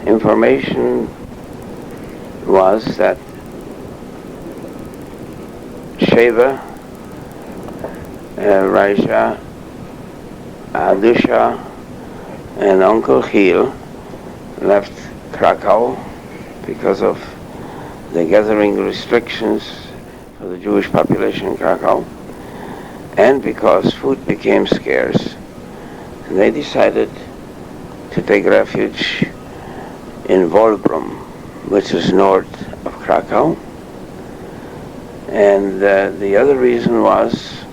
information was that Sheva, Raja, Adusha, and Uncle Gil left Krakow because of the gathering restrictions for the Jewish population in Krakow, and because food became scarce. And they decided to take refuge in Wolbrom, which is north of Krakow. And the other reason was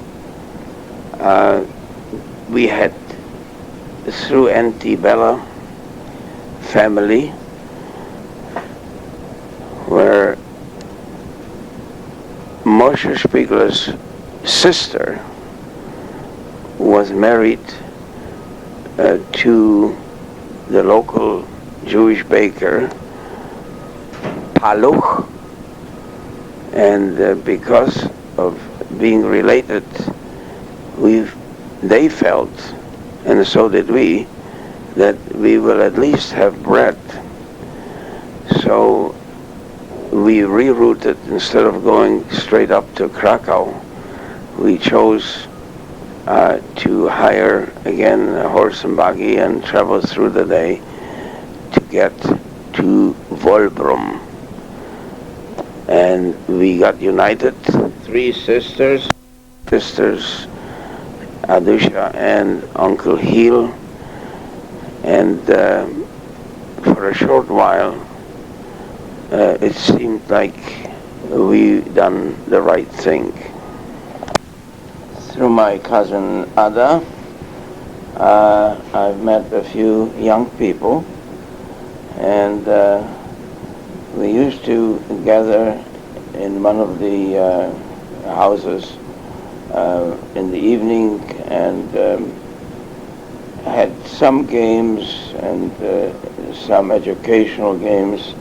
we had, through Antibella family, where Moshe Spiegler's sister was married to the local Jewish baker, Paluch, and because of being related, they felt, and so did we, that we will at least have bread. So we rerouted. Instead of going straight up to Krakow, we chose to hire again a horse and buggy and travel through the day to get to Wolbrom. And we got united, three sisters, Adusha and Uncle Gil, and for a short while it seemed like we done the right thing. Through my cousin Ada, I've met a few young people, and we used to gather in one of the houses in the evening and had some games and some educational games,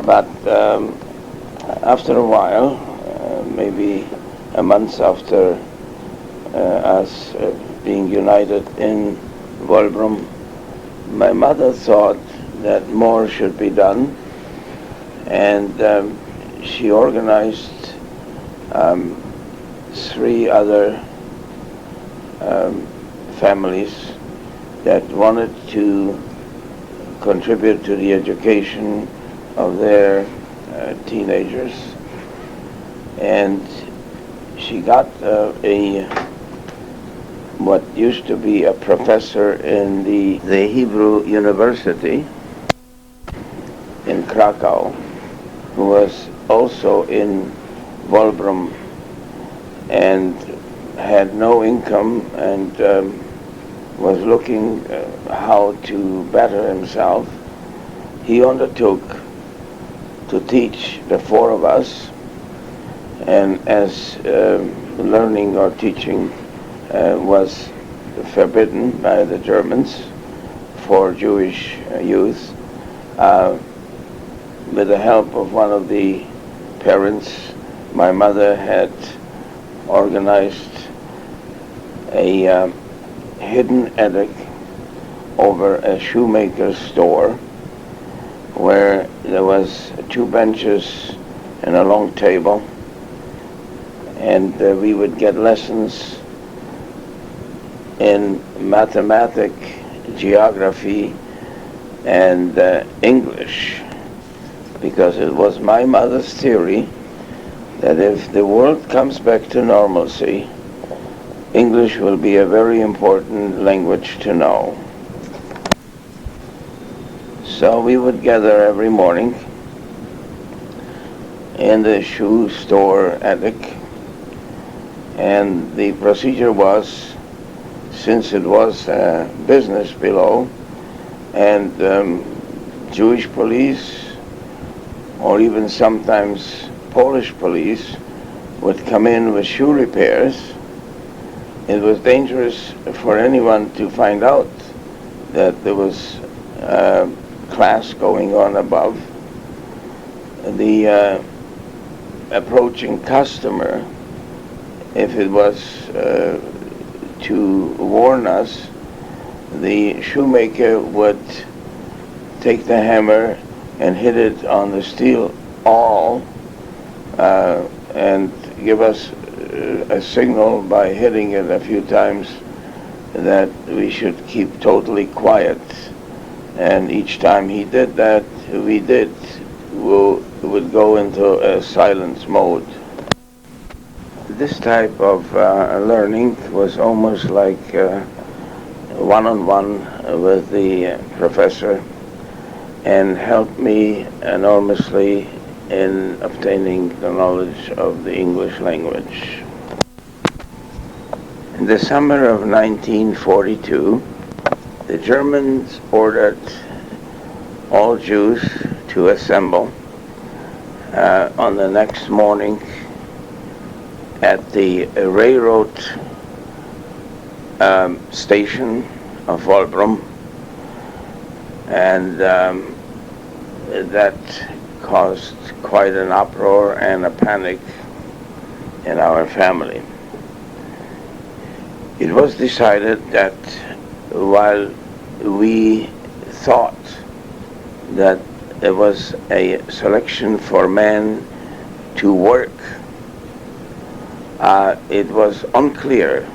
but after a while, maybe a month after us being united in Wolbrom, my mother thought that more should be done, and she organized three other families that wanted to contribute to the education of their teenagers, and she got what used to be a professor in the Hebrew University in Krakow, who was also in Wolbrom and had no income and was looking how to better himself. He undertook to teach the four of us, and as learning or teaching was forbidden by the Germans for Jewish youth, with the help of one of the parents, my mother had organized a hidden attic over a shoemaker's store where there was two benches and a long table, and we would get lessons in mathematics, geography, and English, because it was my mother's theory that if the world comes back to normalcy, English will be a very important language to know. So we would gather every morning in the shoe store attic, and the procedure was, since it was business below, and Jewish police, or even sometimes Polish police, would come in with shoe repairs, it was dangerous for anyone to find out that there was class going on above. The approaching customer, if it was to warn us, the shoemaker would take the hammer and hit it on the steel awl and give us a signal by hitting it a few times that we should keep totally quiet. And each time he did that, we would go into a silence mode. This type of learning was almost like one-on-one with the professor, and helped me enormously in obtaining the knowledge of the English language. In the summer of 1942, the Germans ordered all Jews to assemble on the next morning at the railroad station of Wolbrom, and that caused quite an uproar and a panic in our family. It was decided that while we thought that there was a selection for men to work, it was unclear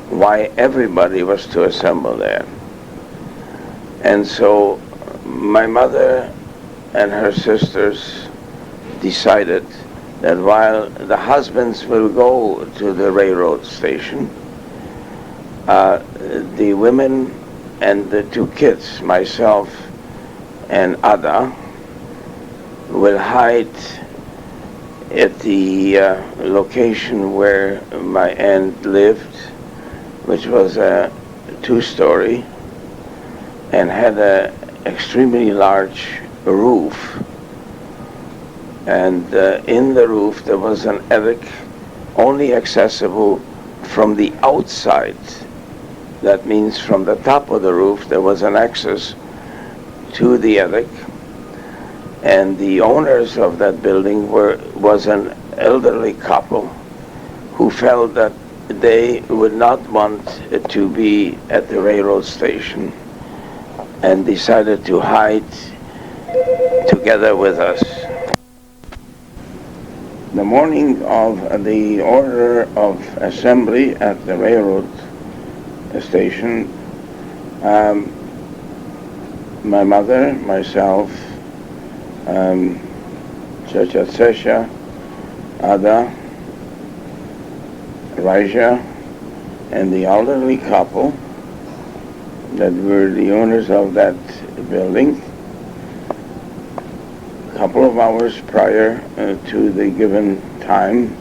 why everybody was to assemble there. And so my mother and her sisters decided that while the husbands will go to the railroad station, the women and the two kids, myself and Ada, will hide at the location where my aunt lived, which was a two-story and had an extremely large roof. And in the roof there was an attic only accessible from the outside. That means from the top of the roof there was an access to the attic, and the owners of that building was an elderly couple who felt that they would not want to be at the railroad station, and decided to hide together with us. The morning of the order of assembly at the railroad station, my mother, myself, Ciocia Cesia, Ada, Raja, and the elderly couple that were the owners of that building, a couple of hours prior to the given time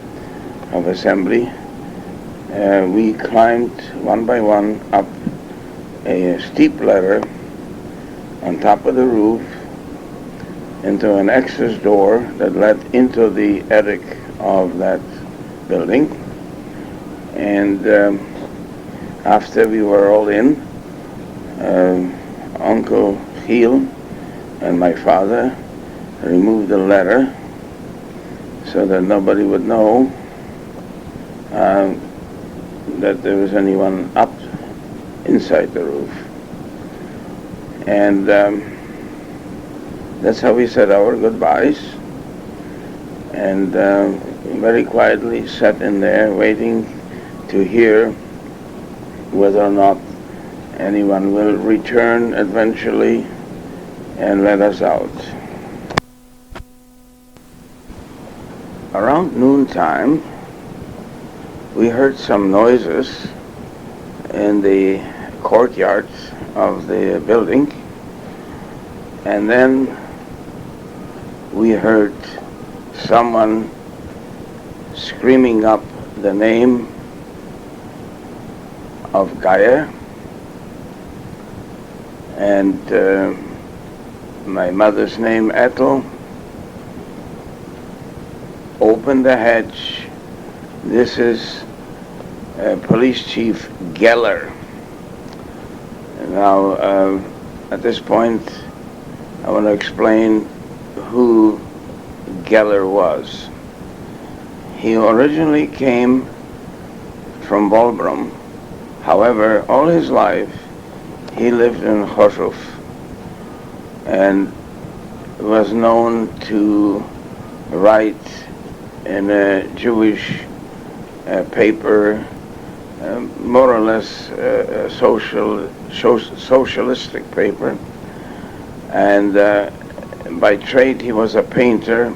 of assembly, we climbed one by one up a steep ladder on top of the roof into an access door that led into the attic of that building. And after we were all in, Uncle Heel and my father removed the ladder so that nobody would know that there was anyone up inside the roof. And that's how we said our goodbyes, and very quietly sat in there waiting to hear whether or not anyone will return eventually and let us out. Around noontime, we heard some noises in the courtyard of the building, and then we heard someone screaming up the name of Gaia, and my mother's name, Ethel. Open the hatch. This is Police Chief Geller. Now, at this point, I want to explain who Geller was. He originally came from Wolbrom. However, all his life, he lived in Chorzów. and was known to write in a Jewish paper, more or less a socialistic paper, and by trade he was a painter,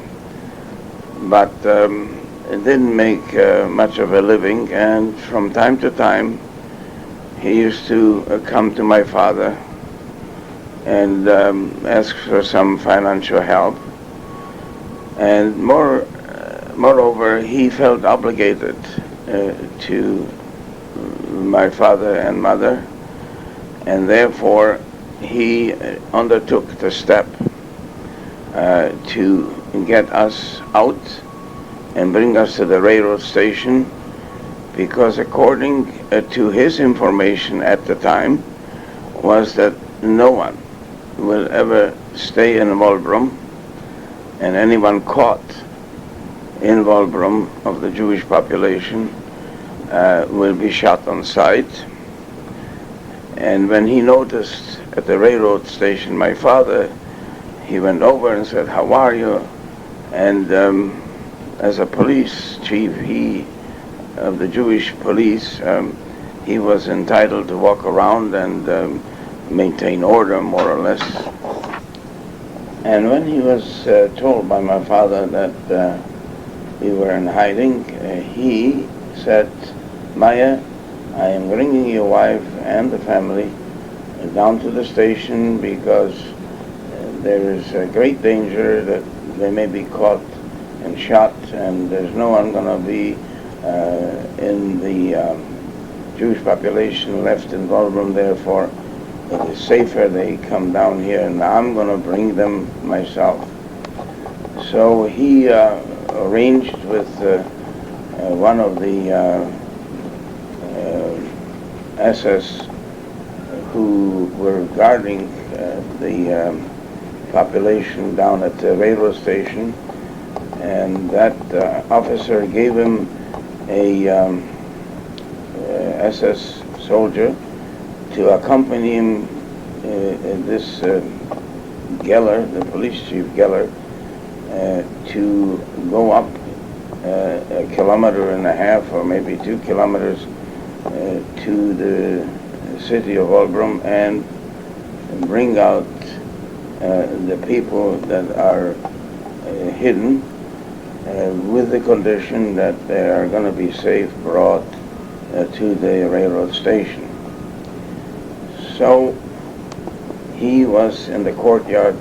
but it didn't make much of a living, and from time to time he used to come to my father and ask for some financial help. And moreover, he felt obligated to my father and mother, and therefore he undertook the step to get us out and bring us to the railroad station, because according to his information at the time was that no one will ever stay in Wolbrom, and anyone caught in Wolbrom of the Jewish population will be shot on sight. And when he noticed at the railroad station my father, he went over and said, "How are you?" And as a police chief, of the Jewish police, he was entitled to walk around and maintain order, more or less. And when he was told by my father that we were in hiding, he said, "Maya, I am bringing your wife and the family down to the station because there is a great danger that they may be caught and shot, and there's no one going to be in the Jewish population left in Wolbrom, therefore it is safer they come down here, and I'm going to bring them myself." So he arranged with one of the SS who were guarding the population down at the railroad station, and that officer gave him a SS soldier to accompany him, this Geller, the police chief Geller, to go up a kilometer and a half or maybe 2 kilometers to the city of Wolbrom and bring out the people that are hidden, with the condition that they are going to be safe brought to the railroad station. So he was in the courtyard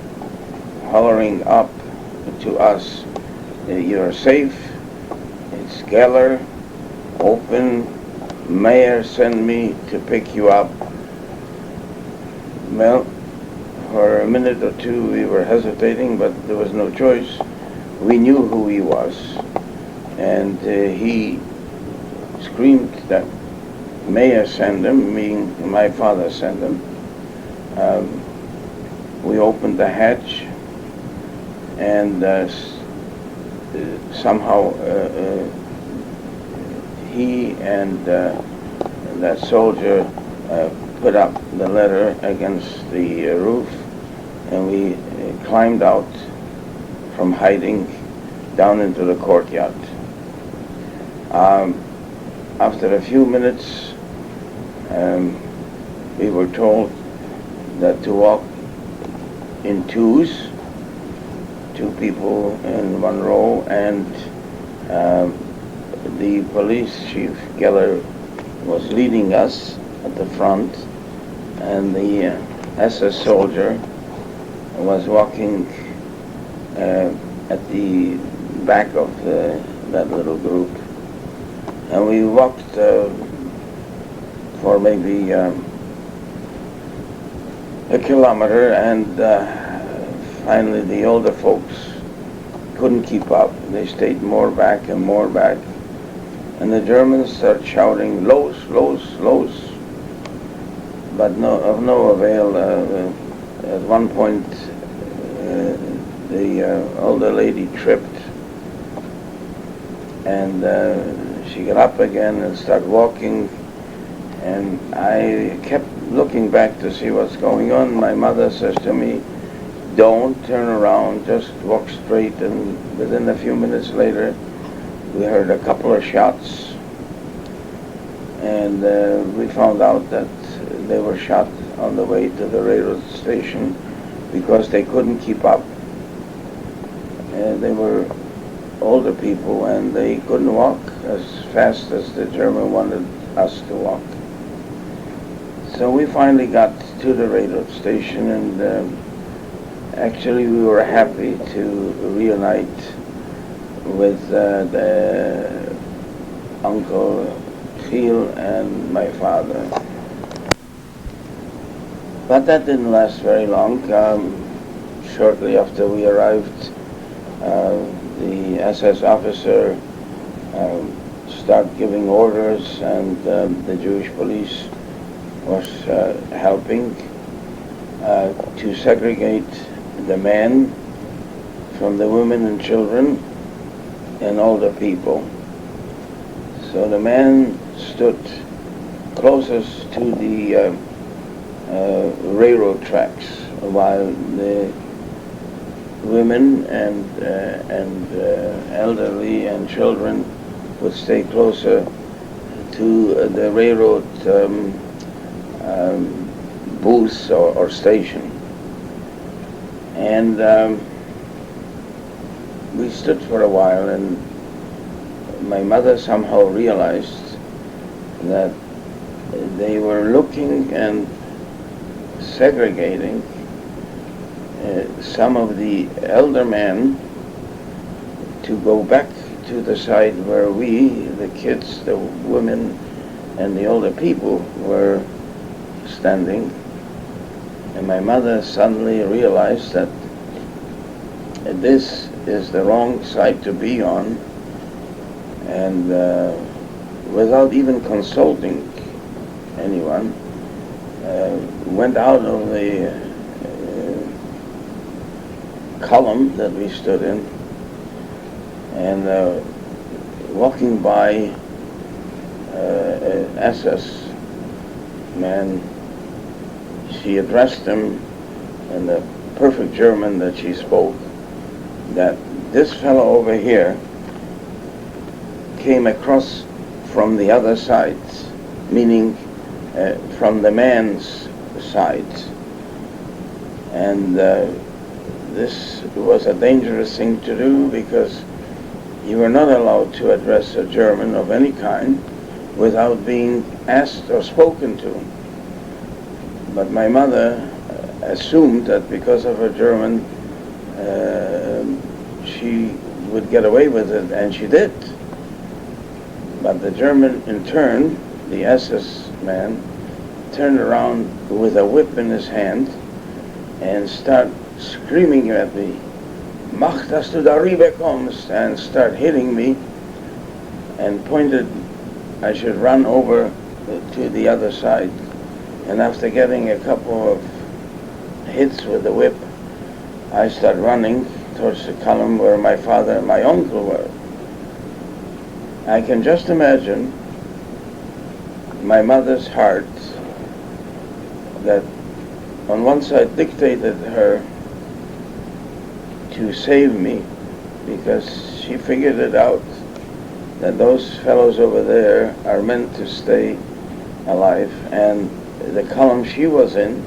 hollering up to us, "You're safe, it's Geller, open, Mayor send me to pick you up." Well, for a minute or two we were hesitating, but there was no choice. We knew who he was, and he screamed that Mayor send him, meaning my father sent him. We opened the hatch, and somehow he and that soldier put up the ladder against the roof, and we climbed out from hiding down into the courtyard. After a few minutes, we were told that to walk in twos, 2 people in one row, and the police chief Geller was leading us at the front, and the SS soldier was walking at the back of that little group. And we walked for maybe a kilometer, and finally the older folks couldn't keep up. They stayed more back and more back, and the Germans started shouting, "Los, los, los," but of no avail. At one point the older lady tripped, and she got up again and started walking, and I kept looking back to see what's going on. My mother says to me, don't turn around, just walk straight. And within a few minutes later, we heard a couple of shots, and we found out that they were shot on the way to the railroad station because they couldn't keep up. They were older people, and they couldn't walk as fast as the German wanted us to walk. So we finally got to the railroad station, and actually we were happy to reunite with the uncle Phil and my father. But that didn't last very long. Shortly after we arrived, the SS officer started giving orders, and the Jewish police was helping to segregate the men from the women and children and older people. So the men stood closest to the railroad tracks, while the women and elderly and children would stay closer to the railroad booth or station. And we stood for a while, and my mother somehow realized that they were looking and segregating some of the elder men to go back to the side where we, the kids, the women, and the older people were standing. And my mother suddenly realized that this is the wrong side to be on, and without even consulting anyone, went out of the column that we stood in, and walking by an SS man, she addressed him in the perfect German that she spoke, that this fellow over here came across from the other side, meaning from the man's side. And this was a dangerous thing to do, because you were not allowed to address a German of any kind without being asked or spoken to. But my mother assumed that because of her German, she would get away with it, and she did. But the German, in turn, the SS man, turned around with a whip in his hand and started screaming at me, "Mach, dass du da rüber kommst," and start hitting me, and pointed I should run over to the other side. And after getting a couple of hits with the whip, I started running towards the column where my father and my uncle were. I can just imagine my mother's heart, that on one side dictated her to save me, because she figured it out that those fellows over there are meant to stay alive, and the column she was in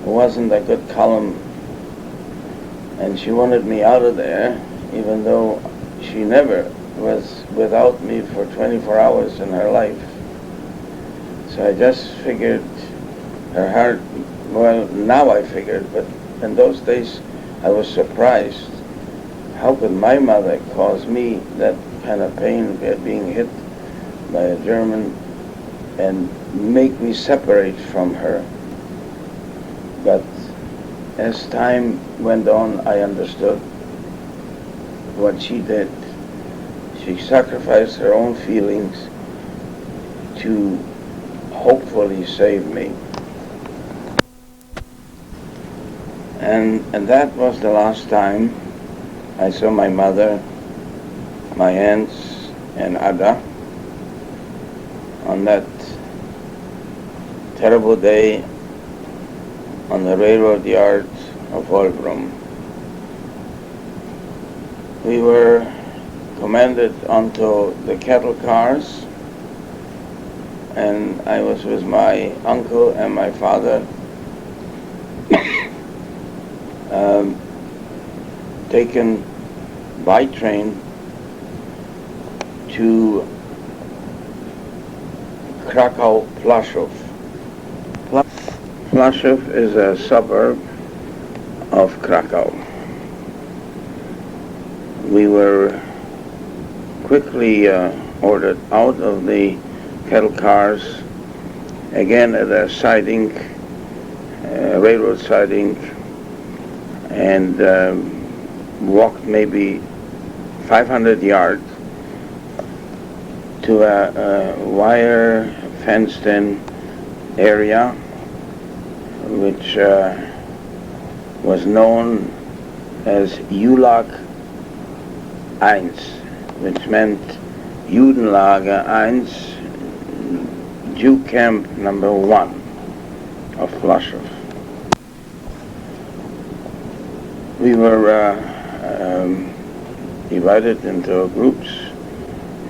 wasn't a good column, and she wanted me out of there, even though she never was without me for 24 hours in her life. So I just figured her heart, well, now I figured, but in those days I was surprised. How could my mother cause me that kind of pain, being hit by a German, and make me separate from her? But as time went on, I understood what she did. She sacrificed her own feelings to hopefully save me. And that was the last time I saw my mother, my aunts, and Ada on that terrible day on the railroad yard of Wolbrom. We were commanded onto the cattle cars, and I was with my uncle and my father taken by train to Krakow, Plaszow. Plaszow is a suburb of Krakow. We were quickly ordered out of the cattle cars, again at a siding, railroad siding, and walked maybe 500 yards to a wire fenced-in area which was known as Julag I, which meant Judenlager I, Jew camp number 1 of Plaszow. We were divided into groups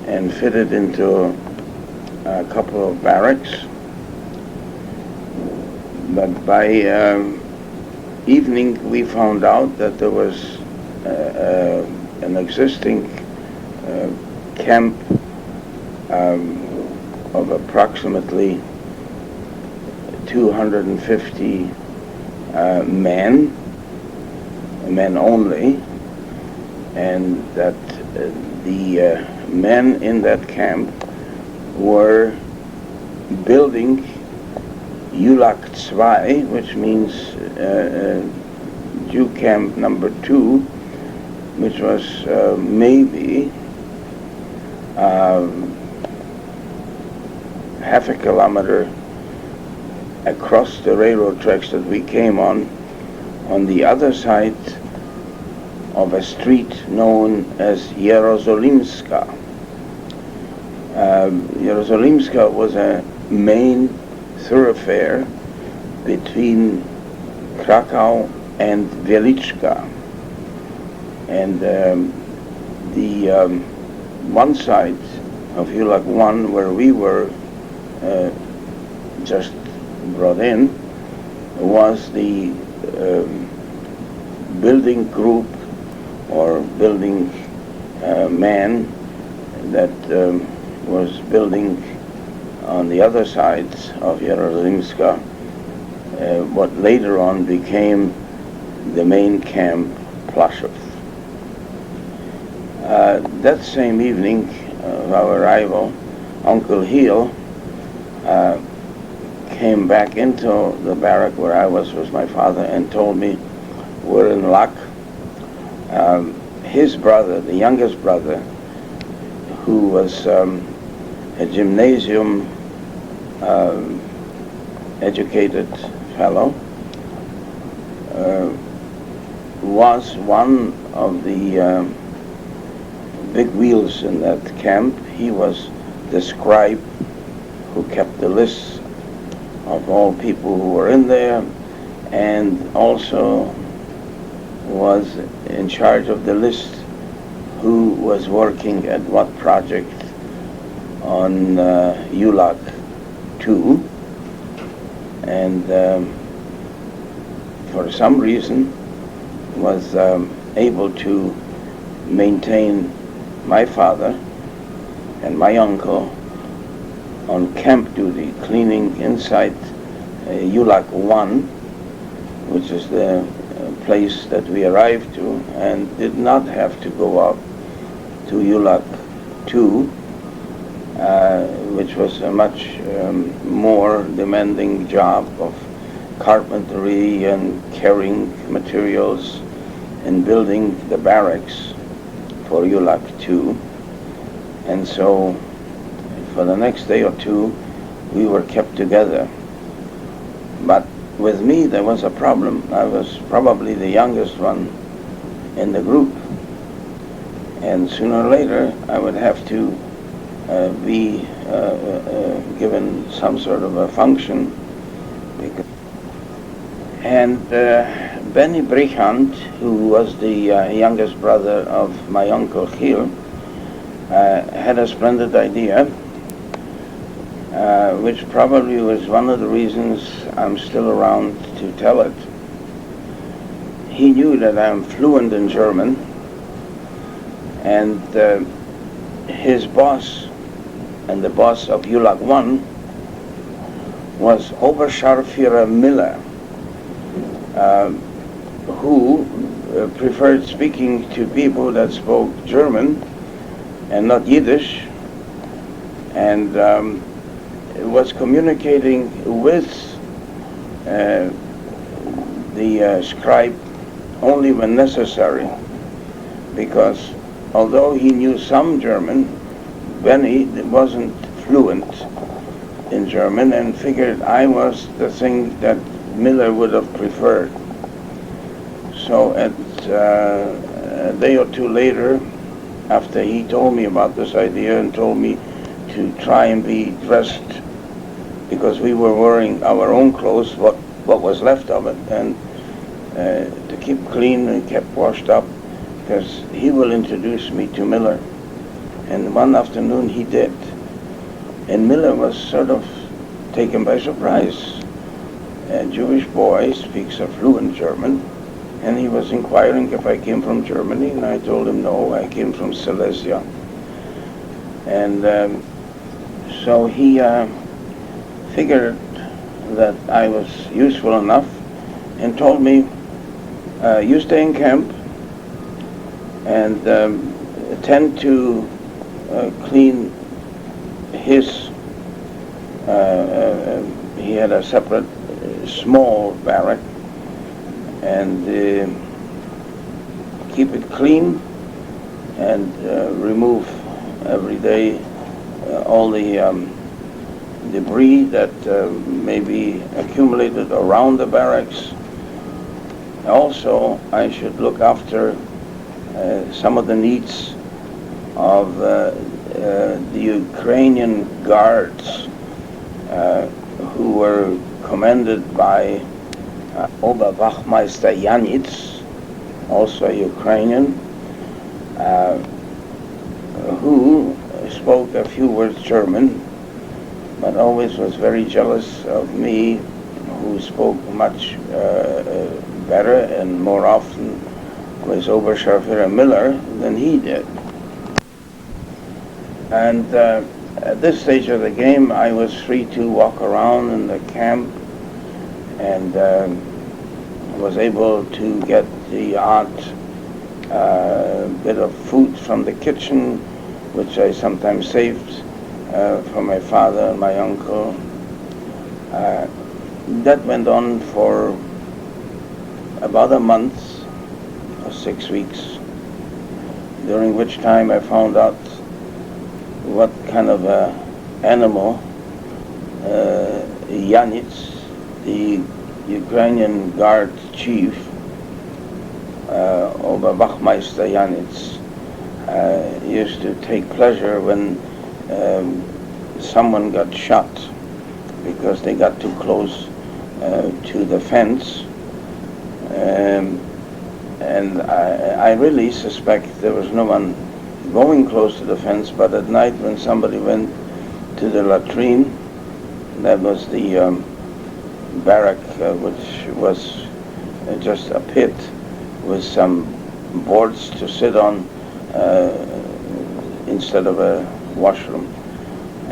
and fitted into a couple of barracks. But by evening we found out that there was an existing camp of approximately 250 men only, and that the men in that camp were building Julag I, which means Jew camp number 2, which was maybe half a kilometer across the railroad tracks that we came on the other side of a street known as Jerozolimska. Jerozolimska was a main thoroughfare between Krakow and Wielczik. And the one side of Julag I, where we were just brought in, was the building group or building man that was building on the other side of Jerozolimska what later on became the main camp, Plaszow. That same evening of our arrival, Uncle Heel came back into the barrack where I was with my father and told me we're in luck. His brother, the youngest brother, who was a gymnasium educated fellow, was one of the big wheels in that camp. He was the scribe who kept the lists of all people who were in there, and also was in charge of the list who was working at what project on Julag II, and for some reason was able to maintain my father and my uncle on camp duty, cleaning inside Julag I, which is the place that we arrived to, and did not have to go up to Julag II, which was a much more demanding job of carpentry and carrying materials and building the barracks for Julag II. And so for the next day or two we were kept together. But with me there was a problem. I was probably the youngest one in the group, and sooner or later I would have to be given some sort of a function. And Benny Brichand, who was the youngest brother of my uncle Giel, had a splendid idea, which probably was one of the reasons I'm still around to tell it. He knew that I'm fluent in German, and his boss, and the boss of Julag I, was Oberscharführer Miller, who preferred speaking to people that spoke German and not Yiddish, and was communicating with the scribe only when necessary, because although he knew some German, Benny wasn't fluent in German and figured I was the thing that Miller would have preferred. So a day or two later, after he told me about this idea and told me to try and be dressed, because we were wearing our own clothes, what was left of it, and to keep clean and kept washed up, because he will introduce me to Miller. And one afternoon he did. And Miller was sort of taken by surprise. A Jewish boy speaks a fluent German, and he was inquiring if I came from Germany, and I told him no, I came from Silesia. And so he figured that I was useful enough and told me, you stay in camp and tend to clean his, he had a separate small barrack, and keep it clean and remove every day all the debris that may be accumulated around the barracks. Also, I should look after some of the needs of the Ukrainian guards who were commanded by Oberwachtmeister Janitz, also a Ukrainian, who spoke a few words German, but always was very jealous of me, who spoke much better and more often was Oberscharführer Miller than he did. And at this stage of the game, I was free to walk around in the camp, and was able to get the odd bit of food from the kitchen, which I sometimes saved for my father and my uncle. That went on for about a month or 6 weeks, during which time I found out what kind of animal Janitz, the Ukrainian guard chief, Oberwachtmeister Janitz, used to take pleasure when someone got shot because they got too close to the fence. And I really suspect there was no one going close to the fence, but at night when somebody went to the latrine, that was the barrack, which was just a pit with some boards to sit on instead of a washroom.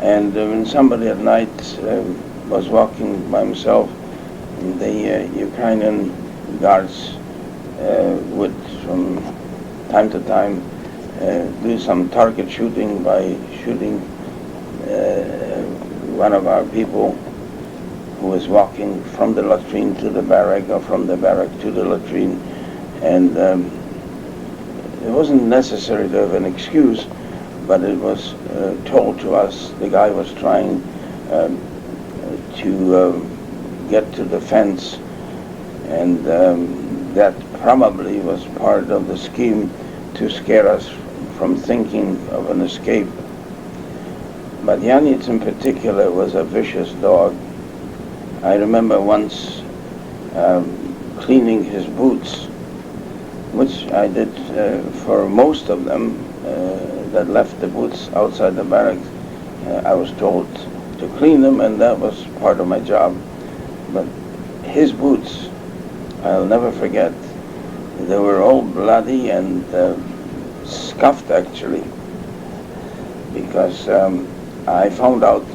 And when somebody at night was walking by himself, the Ukrainian guards would from time to time do some target shooting by shooting one of our people who was walking from the latrine to the barrack, or from the barrack to the latrine. And it wasn't necessary to have an excuse, but it was told to us the guy was trying to get to the fence, and that probably was part of the scheme to scare us from thinking of an escape. But Janitz in particular was a vicious dog. I remember once cleaning his boots, which I did for most of them that left the boots outside the barracks. I was told to clean them, and that was part of my job. But his boots, I'll never forget. They were all bloody and scuffed, actually, because I found out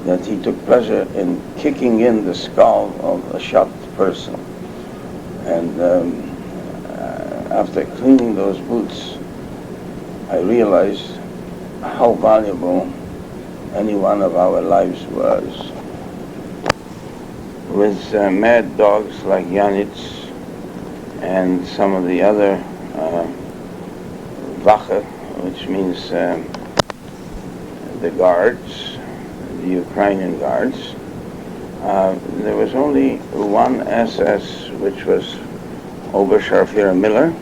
that he took pleasure in kicking in the skull of a shot person. And after cleaning those boots, I realized how valuable any one of our lives was. With mad dogs like Janitz and some of the other Wache, which means the guards, the Ukrainian guards, there was only one SS, which was Oberscharführer Miller,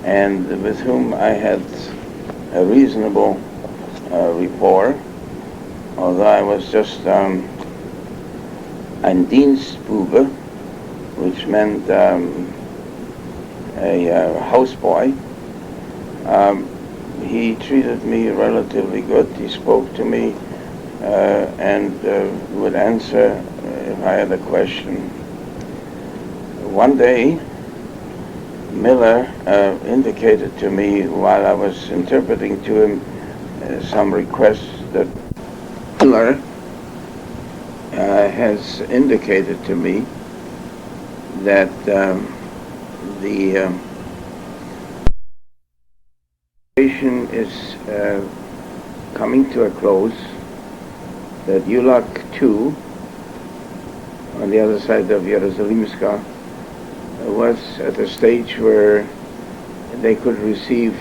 and with whom I had a reasonable rapport, although I was just ein Dienstbube, which meant a houseboy. He treated me relatively good. He spoke to me and would answer if I had a question. One day, Miller indicated to me while I was interpreting to him some requests that Miller has indicated to me that the operation is coming to a close, that Julag II, on the other side of Jeruzalemska, was at a stage where they could receive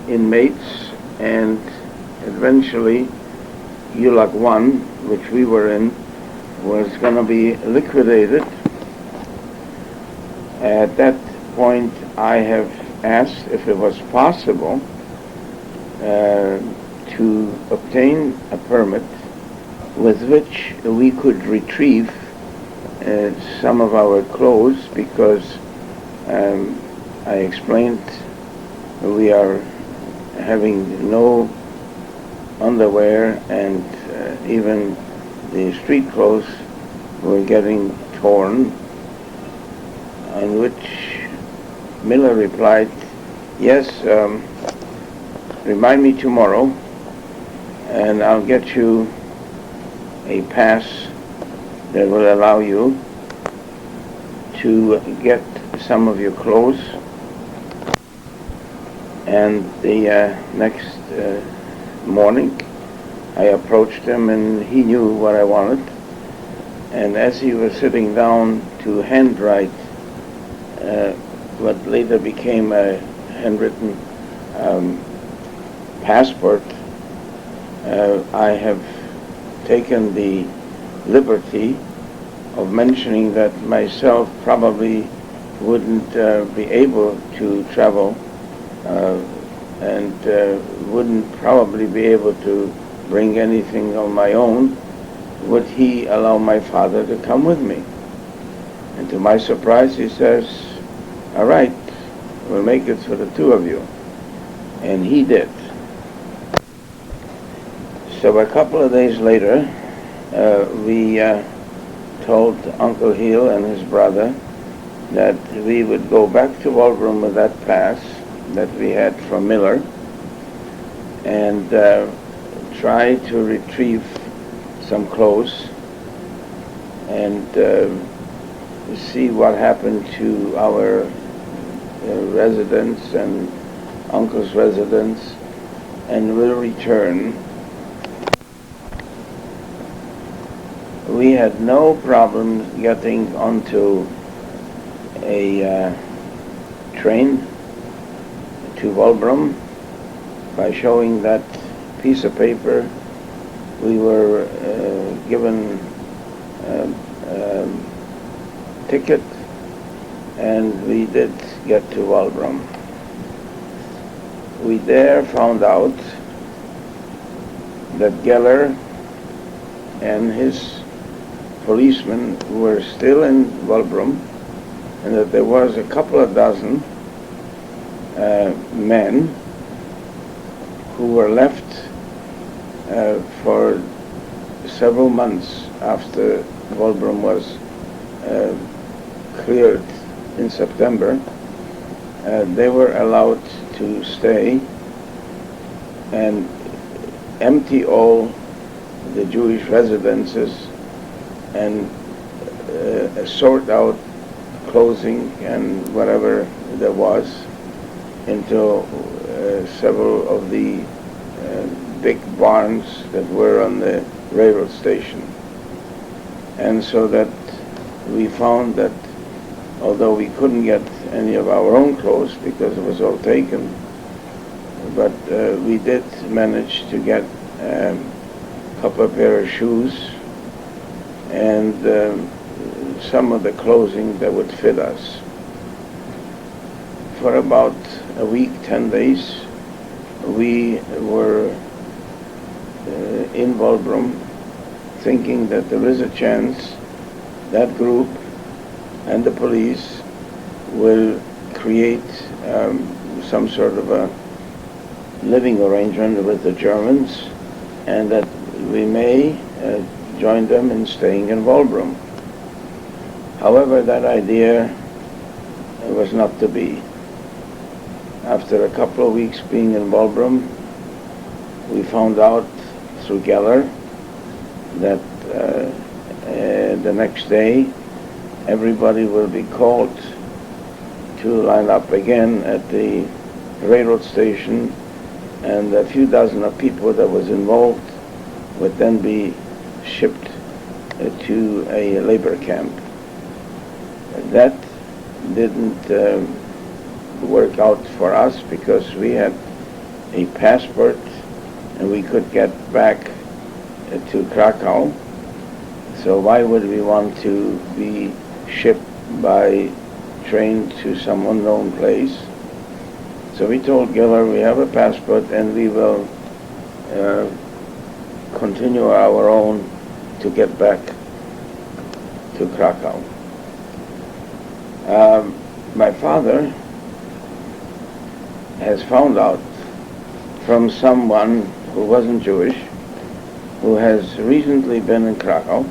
inmates, and eventually Julag I, which we were in, was going to be liquidated. At that point, I have asked if it was possible to obtain a permit with which we could retrieve some of our clothes, because I explained we are having no underwear, and even the street clothes were getting torn, on which Miller replied, yes, remind me tomorrow and I'll get you a pass that will allow you to get some of your clothes. And the next morning I approached him, and he knew what I wanted. And as he was sitting down to handwrite what later became a handwritten passport, I have taken the liberty of mentioning that myself probably wouldn't be able to travel and wouldn't probably be able to bring anything on my own. Would he allow my father to come with me? And to my surprise, he says, all right, we'll make it for the two of you. And he did. So a couple of days later, we told Uncle Heel and his brother that we would go back to Wolbrom with that pass that we had from Miller and try to retrieve some clothes and see what happened to our residence and Uncle's residence, and we'll return. We had no problem getting onto a train to Wolbrom by showing that piece of paper. We were given a ticket, and we did get to Wolbrom. We there found out that Geller and his policemen were still in Wolbrom, and that there was a couple of dozen men who were left for several months after Wolbrom was cleared in September. They were allowed to stay and empty all the Jewish residences and sort out clothing and whatever there was into several of the big barns that were on the railroad station. And so that we found that although we couldn't get any of our own clothes because it was all taken, but we did manage to get a couple of pair of shoes and some of the clothing that would fit us. For about a week, 10 days, we were in Wolbrom, thinking that there is a chance that group and the police will create some sort of a living arrangement with the Germans, and that we may join them in staying in Wolbrom. However, that idea was not to be. After a couple of weeks being in Wolbrom, we found out through Geller that the next day everybody will be called to line up again at the railroad station, and a few dozen of people that was involved would then be shipped to a labor camp. That didn't work out for us because we had a passport and we could get back to Krakow. So why would we want to be shipped by train to some unknown place? So we told Geller we have a passport and we will continue our own to get back to Krakow. My father has found out from someone who wasn't Jewish, who has recently been in Krakow,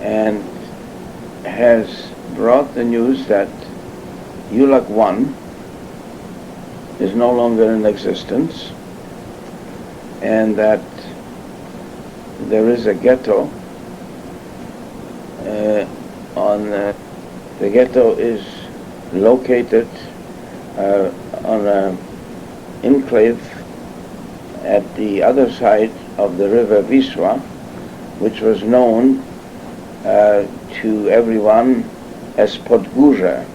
and has brought the news that Julag I is no longer in existence, and that there is a ghetto the ghetto is located on an enclave at the other side of the river Wisła, which was known to everyone as Podgórze.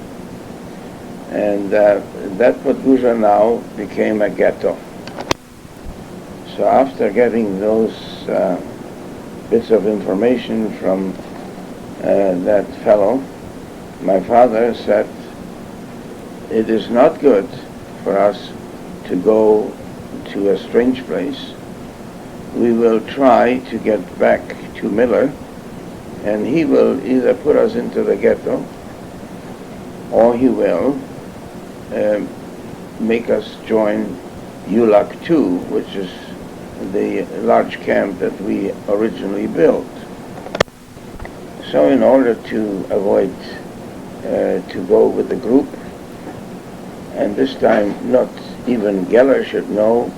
And that Podgórze now became a ghetto. So after getting those bits of information from that fellow, my father said, it is not good for us to go to a strange place. We will try to get back to Miller, and he will either put us into the ghetto or he will make us join Julag II, which is the large camp that we originally built. So in order to avoid to go with the group, and this time not even Geller should know,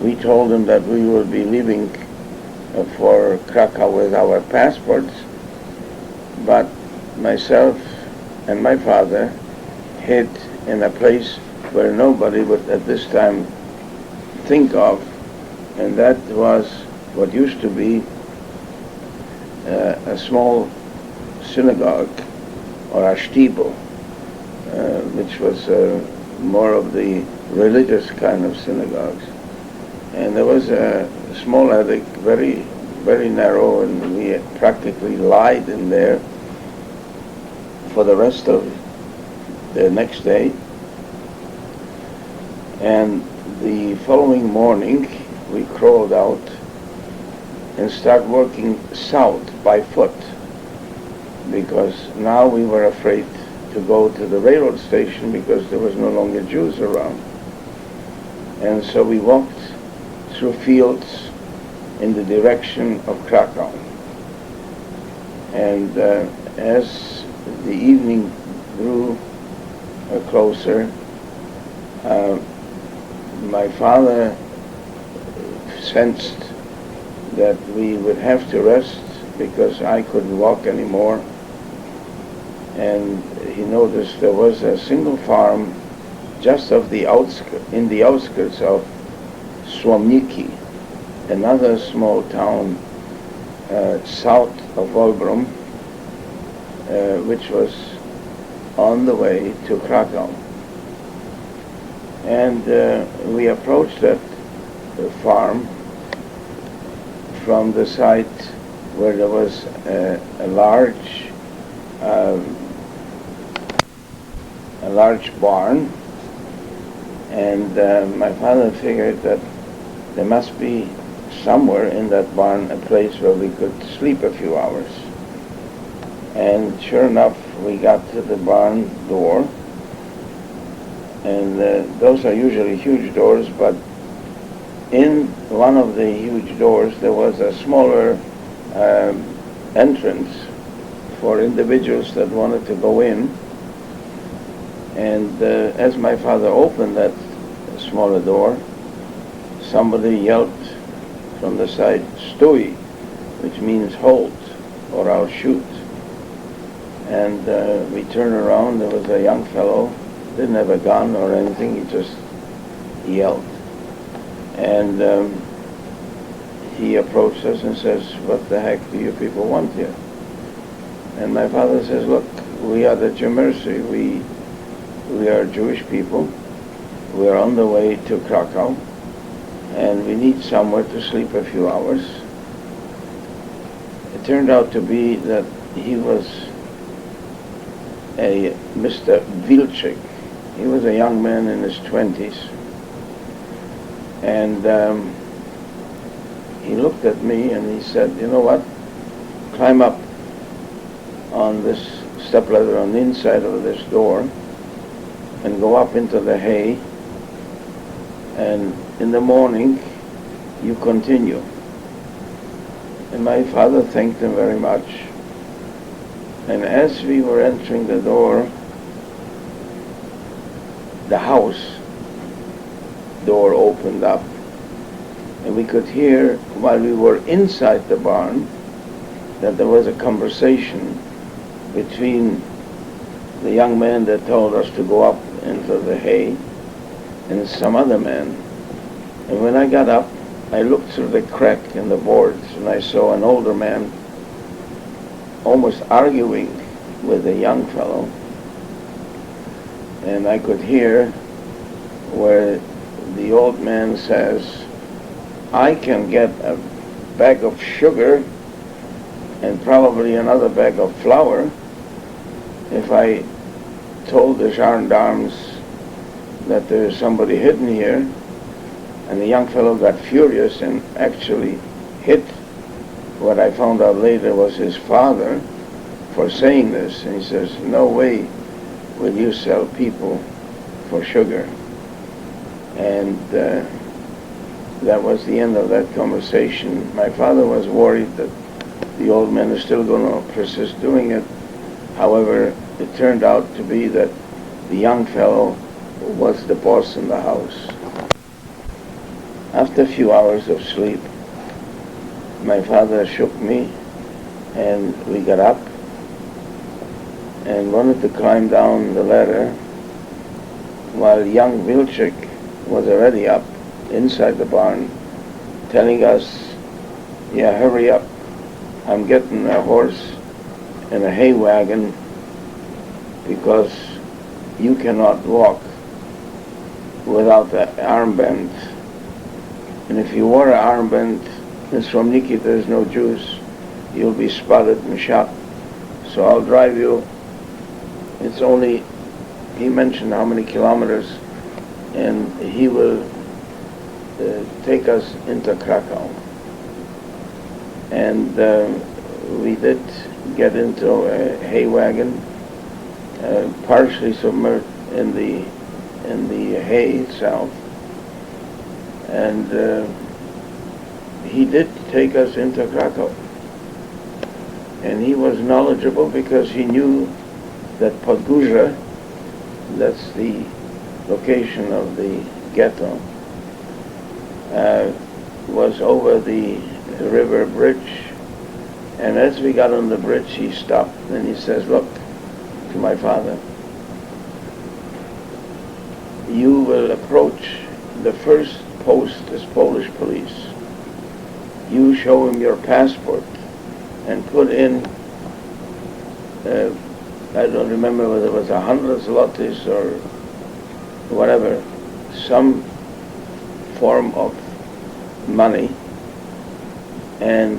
we told him that we will be leaving for Krakow with our passports, but myself and my father hid in a place where nobody would at this time think of, and that was what used to be a small synagogue or a shtibel, which was more of the religious kind of synagogues. And there was a small attic, very, very narrow, and we practically lied in there for the rest of the next day. And the following morning, we crawled out and start working south by foot, because now we were afraid to go to the railroad station because there was no longer Jews around. And so we walked through fields in the direction of Krakow. And as the evening grew closer, my father sensed that we would have to rest because I couldn't walk anymore. And he noticed there was a single farm just in the outskirts of Slomnicki, another small town south of Wolbrom, which was on the way to Krakow. And we approached that farm from the site where there was a large barn, and my father figured that there must be somewhere in that barn a place where we could sleep a few hours. And sure enough, we got to the barn door, and those are usually huge doors, but in one of the huge doors there was a smaller entrance for individuals that wanted to go in. And as my father opened that smaller door, somebody yelled from the side, "Stoi," which means hold, or I'll shoot. And we turned around, there was a young fellow, didn't have a gun or anything, he just yelled. And he approached us and says, "What the heck do you people want here?" And my father says, "Look, we are the Jemercy, we are Jewish people, we are on the way to Krakow, and we need somewhere to sleep a few hours." It turned out to be that he was a Mr. Wielczik. He was a young man in his 20s. And he looked at me and he said, "You know what? Climb up on this stepladder on the inside of this door and go up into the hay, and in the morning you continue." And my father thanked him very much. And as we were entering the door, the house door opened up, and we could hear, while we were inside the barn, that there was a conversation between the young man that told us to go up into the hay and some other man. And when I got up, I looked through the crack in the boards, and I saw an older man almost arguing with a young fellow. And I could hear where the old man says, "I can get a bag of sugar and probably another bag of flour if I told the gendarmes that there's somebody hidden here." And the young fellow got furious and actually hit what I found out later was his father for saying this. And he says, "No way will you sell people for sugar." And that was the end of that conversation. My father was worried that the old man is still going to persist doing it. However, it turned out to be that the young fellow was the boss in the house. After a few hours of sleep, my father shook me, and we got up and wanted to climb down the ladder, while young Wielczik was already up inside the barn, telling us, "Yeah, hurry up. I'm getting a horse and a hay wagon because you cannot walk without the armband. And if you wear an armband, in Slomnicki there's no Jews, you'll be spotted and shot. So I'll drive you." It's only, he mentioned how many kilometers, and he will take us into Krakow. and we did get into a hay wagon, partially submerged in the hay itself, and he did take us into Krakow. And he was knowledgeable because he knew that Podgórze, that's the location of the ghetto, was over the river bridge. And as we got on the bridge, he stopped and he says, "Look," to my father, "you will approach the first post as Polish police. You show him your passport and put in, I don't remember whether it was 100 zlotys or whatever, some form of money, and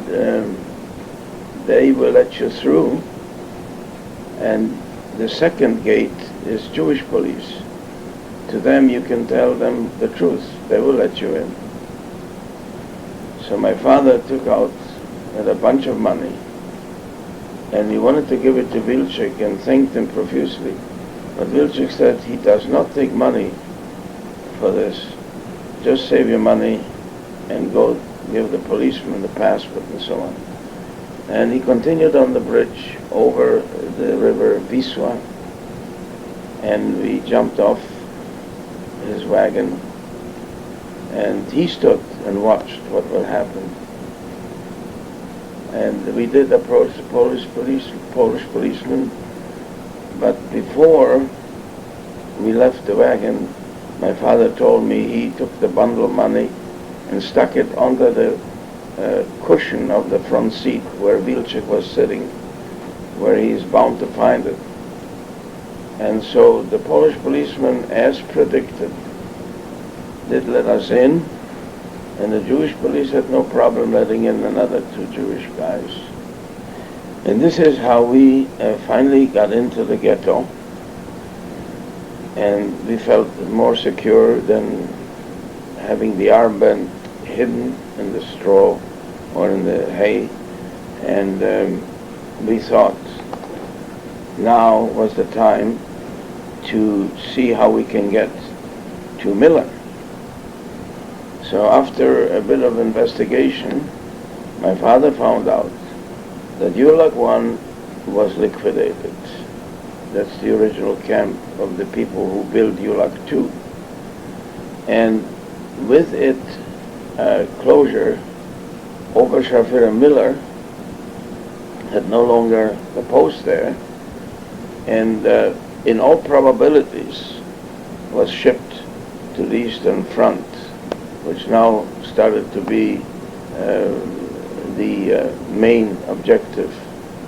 they will let you through. And the second gate is Jewish police. To them you can tell them the truth. They will let you in." So my father took out a bunch of money, and he wanted to give it to Wielczik and thanked him profusely. But Wielczik said he does not take money for this. Just save your money and go give the policeman the passport and so on. And he continued on the bridge over the river Wisła, and we jumped off his wagon, and he stood and watched what would happen. And we did approach the Polish policeman, but before we left the wagon, my father told me he took the bundle of money and stuck it under the cushion of the front seat where Wielczik was sitting, where he is bound to find it. And so the Polish policeman, as predicted, did let us in, and the Jewish police had no problem letting in another 2 Jewish guys. And this is how we finally got into the ghetto, and we felt more secure than having the armband hidden in the straw or in the hay. And we thought now was the time to see how we can get to Miller. So after a bit of investigation, my father found out that Julag I was liquidated. That's the original camp of the people who built Julag II. And with it closure, Oberscharführer Miller had no longer a post there, and in all probabilities was shipped to the Eastern Front, which now started to be the main objective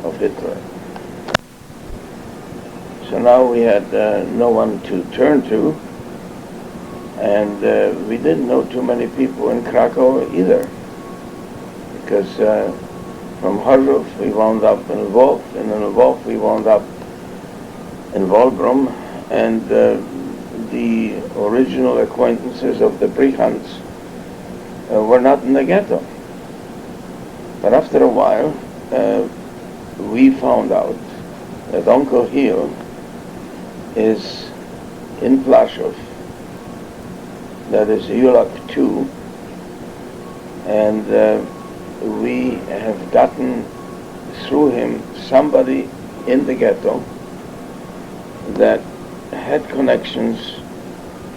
of Hitler. So now we had no one to turn to, and we didn't know too many people in Krakow either, because from Chorzów we wound up in Lwów, and in Lwów we wound up in Wolbrom, and the original acquaintances of the Brichants were not in the ghetto. But after a while, we found out that Uncle Hil is in Plaszow, that is Julag II, and we have gotten through him somebody in the ghetto that had connections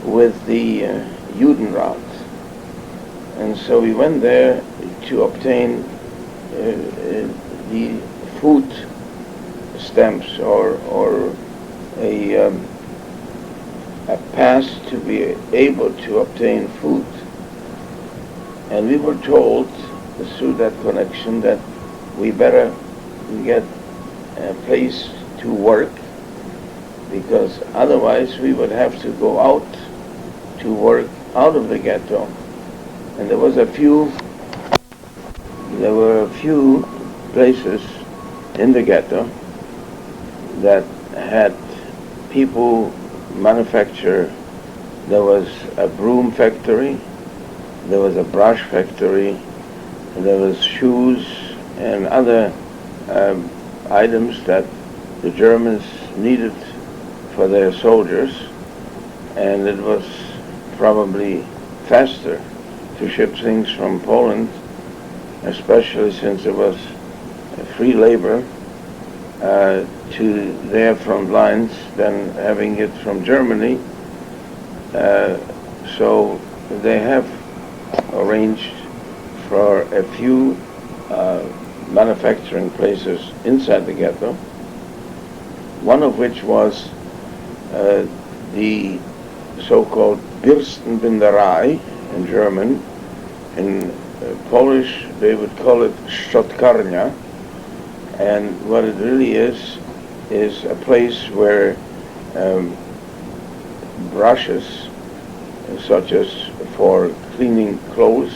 with the Judenrat. And so we went there to obtain the food stamps or a pass to be able to obtain food. And we were told through that connection that we better get a place to work, because otherwise we would have to go out to work out of the ghetto. And there were a few places in the ghetto that had people manufacture. There was a broom factory, there was a brush factory, there was shoes and other items that the Germans needed for their soldiers, and it was probably faster to ship things from Poland, especially since it was free labor, to their front lines than having it from Germany. So they have arranged for a few manufacturing places inside the ghetto, one of which was the so-called Bürstenbinderei in German. In Polish they would call it Szczotkarnia, and what it really is a place where brushes, such as for cleaning clothes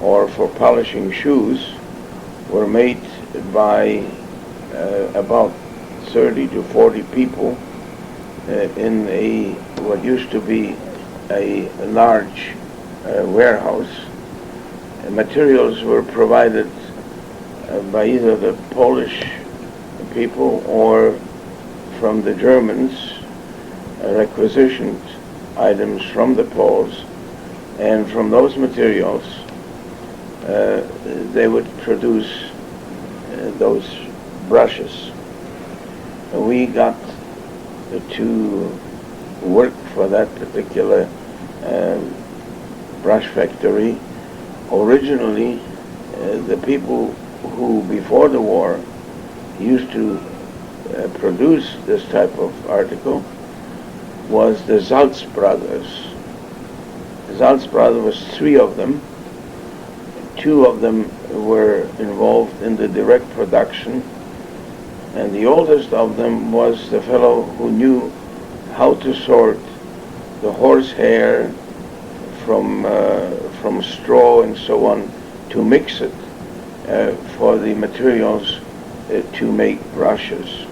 or for polishing shoes, were made by about 30 to 40 people in what used to be a large warehouse. Materials were provided by either the Polish people or from the Germans, requisitioned items from the Poles, and from those materials they would produce those brushes. We got to work for that particular brush factory. Originally, the people who before the war used to produce this type of article was the Zaltz brothers. The Zaltz brothers was three of them. Two of them were involved in the direct production, and the oldest of them was the fellow who knew how to sort the horse hair from straw and so on, to mix it for the materials to make brushes.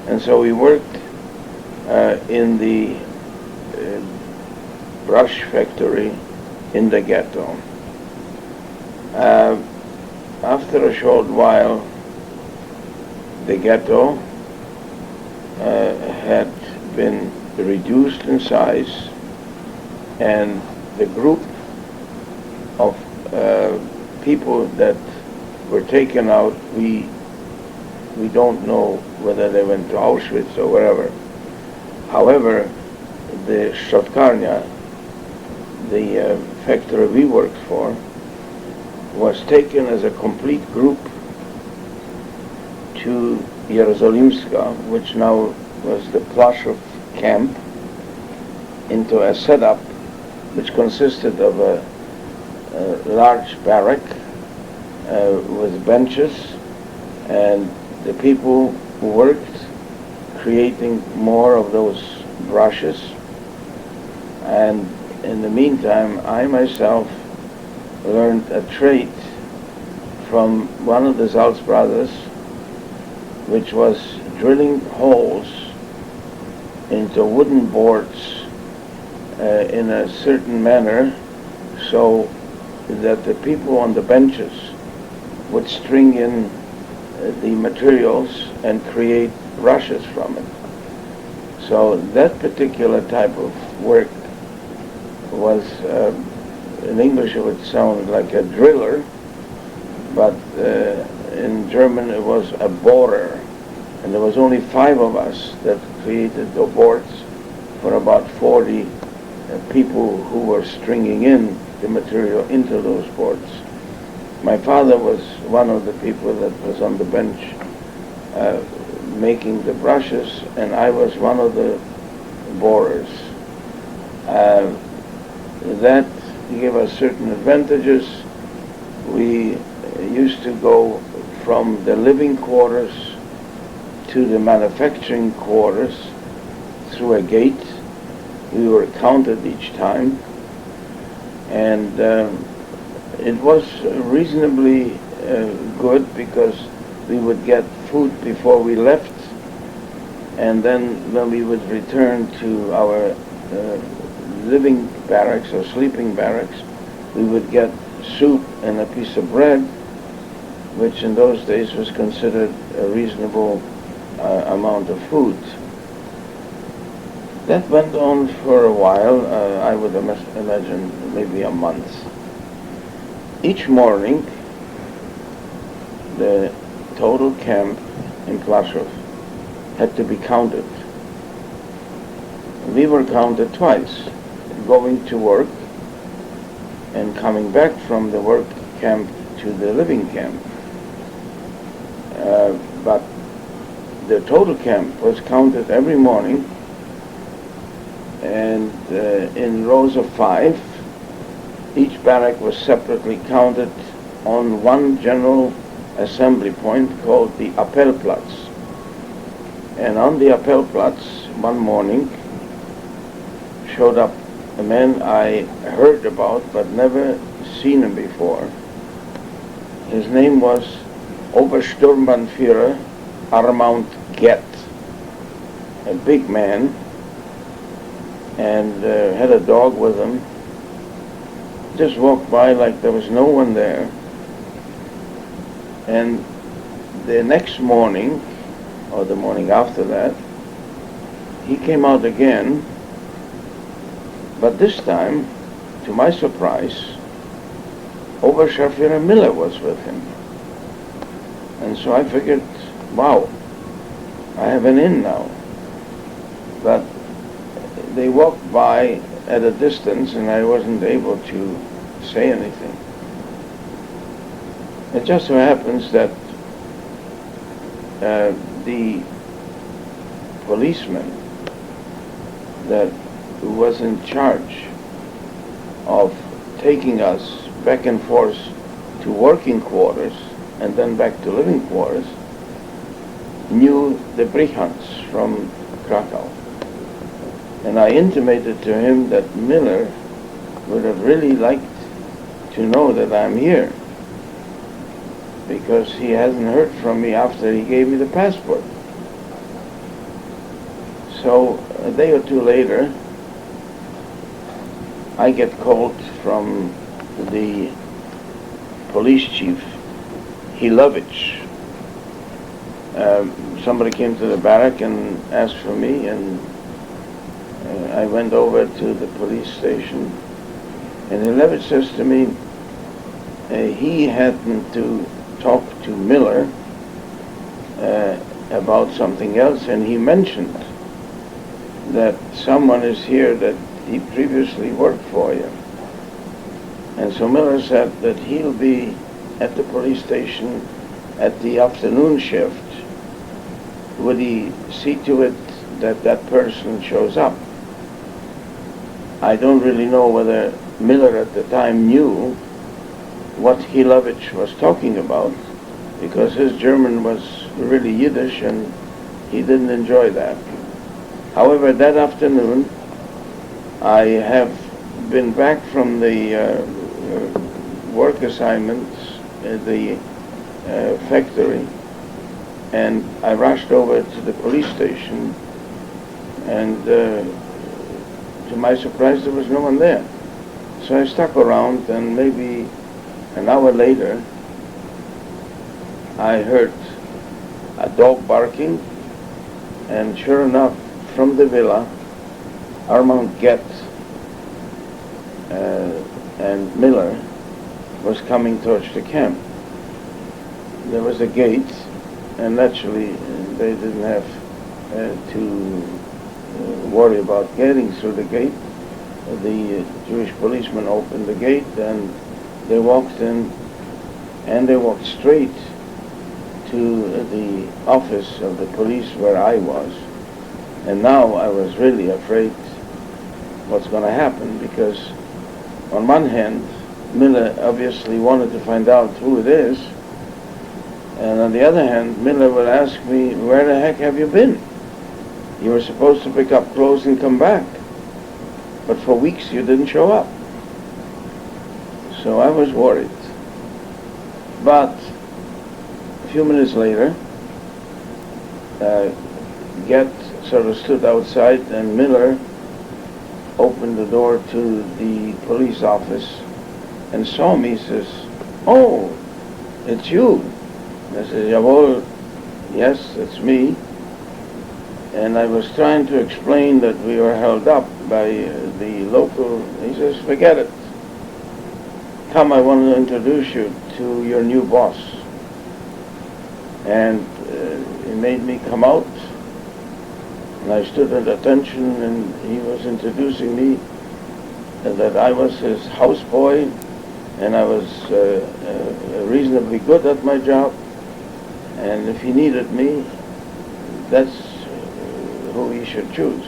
And so we worked in the brush factory in the ghetto. After a short while, the ghetto had been reduced in size, and the group of people that were taken out, we don't know whether they went to Auschwitz or wherever. However, the Szczotkarnia, the factory we worked for, was taken as a complete group to Jerozolimska, which now was the Plaszow camp, into a setup which consisted of a large barrack with benches, and the people who worked creating more of those brushes. And in the meantime, I myself learned a trade from one of the Zaltz brothers, which was drilling holes into wooden boards in a certain manner, so that the people on the benches would string in the materials and create brushes from it. So that particular type of work was, in English it would sound like a driller, but in German it was a borer. And there was only 5 of us that created the boards for about 40 people who were stringing in the material into those boards. My father was one of the people that was on the bench making the brushes, and I was one of the borers. That gave us certain advantages. We used to go from the living quarters to the manufacturing quarters through a gate. We were counted each time, and it was reasonably good, because we would get food before we left, and then when we would return to our living barracks or sleeping barracks, we would get soup and a piece of bread, which in those days was considered a reasonable amount of food. That went on for a while, I would imagine maybe a month. Each morning, the total camp in Plaszow had to be counted. We were counted twice, going to work and coming back from the work camp to the living camp. But the total camp was counted every morning, and in rows of 5, each barrack was separately counted on one general assembly point called the Appellplatz. And on the Appellplatz, one morning, showed up a man I heard about but never seen him before. His name was Obersturmbannführer Amon Goeth, a big man, and had a dog with him. Just walked by like there was no one there. And the next morning, or the morning after that, he came out again, but this time, to my surprise, Oberscharführer Miller was with him. And so I figured, wow, I have an in now. But they walked by at a distance and I wasn't able to say anything. It just so happens that the policeman that was in charge of taking us back and forth to working quarters and then back to living quarters knew the Brichans from Krakow. And I intimated to him that Miller would have really liked to know that I'm here, because he hasn't heard from me after he gave me the passport. So a day or two later, I get called from the police chief, Hilovich. Somebody came to the barrack and asked for me, and I went over to the police station, and Hilovich says to me, he happened to talk to Miller about something else, and he mentioned that someone is here that he previously worked for you. And so Miller said that he'll be at the police station at the afternoon shift. Would he see to it that that person shows up? I don't really know whether Miller at the time knew what Hilovich was talking about, because his German was really Yiddish and he didn't enjoy that. However, that afternoon I have been back from the work assignments at the factory, and I rushed over to the police station, and to my surprise there was no one there. So I stuck around, and maybe an hour later I heard a dog barking, and sure enough, from the villa, Amon Goeth and Miller was coming towards the camp. There was a gate, and naturally they didn't have to worry about getting through the gate. The Jewish policeman opened the gate, and they walked in, and they walked straight to the office of the police where I was. And now I was really afraid what's going to happen, because on one hand, Miller obviously wanted to find out who it is, and on the other hand, Miller would ask me, where the heck have you been? You were supposed to pick up clothes and come back, but for weeks you didn't show up. So I was worried. But a few minutes later, Goeth sort of stood outside, and Miller opened the door to the police office and saw me. Says, "Oh, it's you." I said, Jawohl, yes, it's me. And I was trying to explain that we were held up by the local. He says, forget it. Come, I want to introduce you to your new boss. And he made me come out. And I stood at attention, and he was introducing me that I was his houseboy, and I was reasonably good at my job. And if he needed me, that's who he should choose.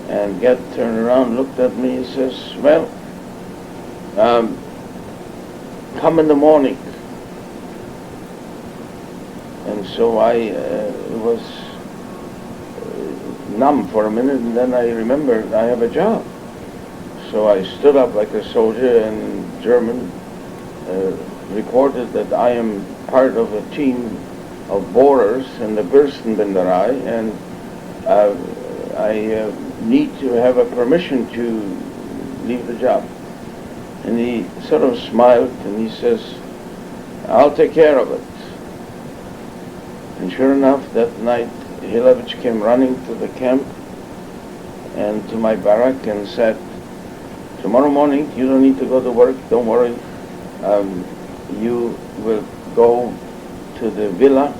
And Ghetto turned around, looked at me, and says, well, come in the morning. And so I was numb for a minute, and then I remembered I have a job. So I stood up like a soldier and German, reported that I am part of a team of borers in the Bürstenbinderei, and I need to have a permission to leave the job. And he sort of smiled and he says, I'll take care of it. And sure enough, that night, Hilevich came running to the camp and to my barrack and said, tomorrow morning you don't need to go to work, don't worry. You will go to the villa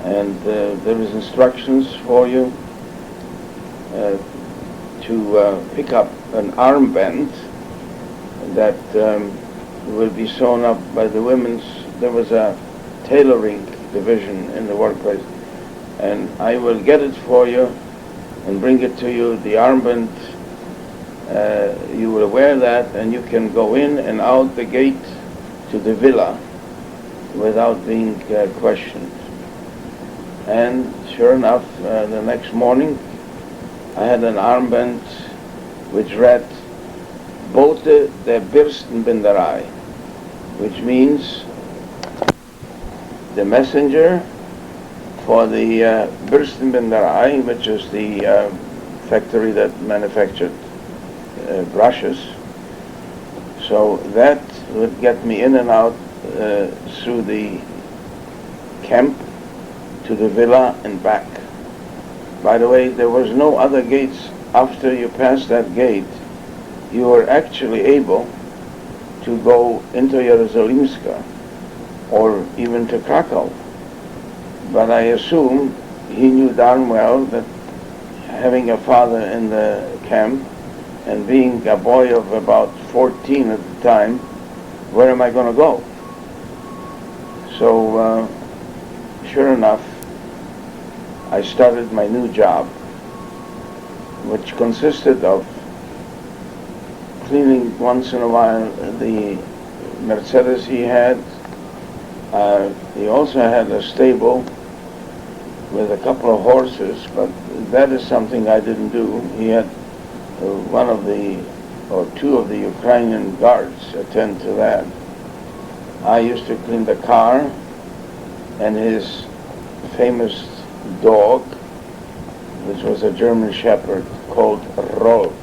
and there is instructions for you to pick up an armband that will be sewn up by the women's. There was a tailoring division in the workplace, and I will get it for you and bring it to you. The armband, you will wear that and you can go in and out the gate to the villa without being questioned. And sure enough, the next morning I had an armband which read Bote der Bürstenbinderei, which means the messenger for the Bürstenbinderei, which is the factory that manufactured brushes. So that would get me in and out through the camp to the villa and back. By the way, there was no other gates. After you passed that gate, you were actually able to go into Jerozolimska or even to Krakow. But I assume he knew darn well that having a father in the camp and being a boy of about 14 at the time, where am I going to go? So sure enough, I started my new job, which consisted of cleaning once in a while the Mercedes he had. He also had a stable with a couple of horses, but that is something I didn't do. He had one of the, or two of the Ukrainian guards attend to that. I used to clean the car, and his famous dog, which was a German Shepherd called Rolf.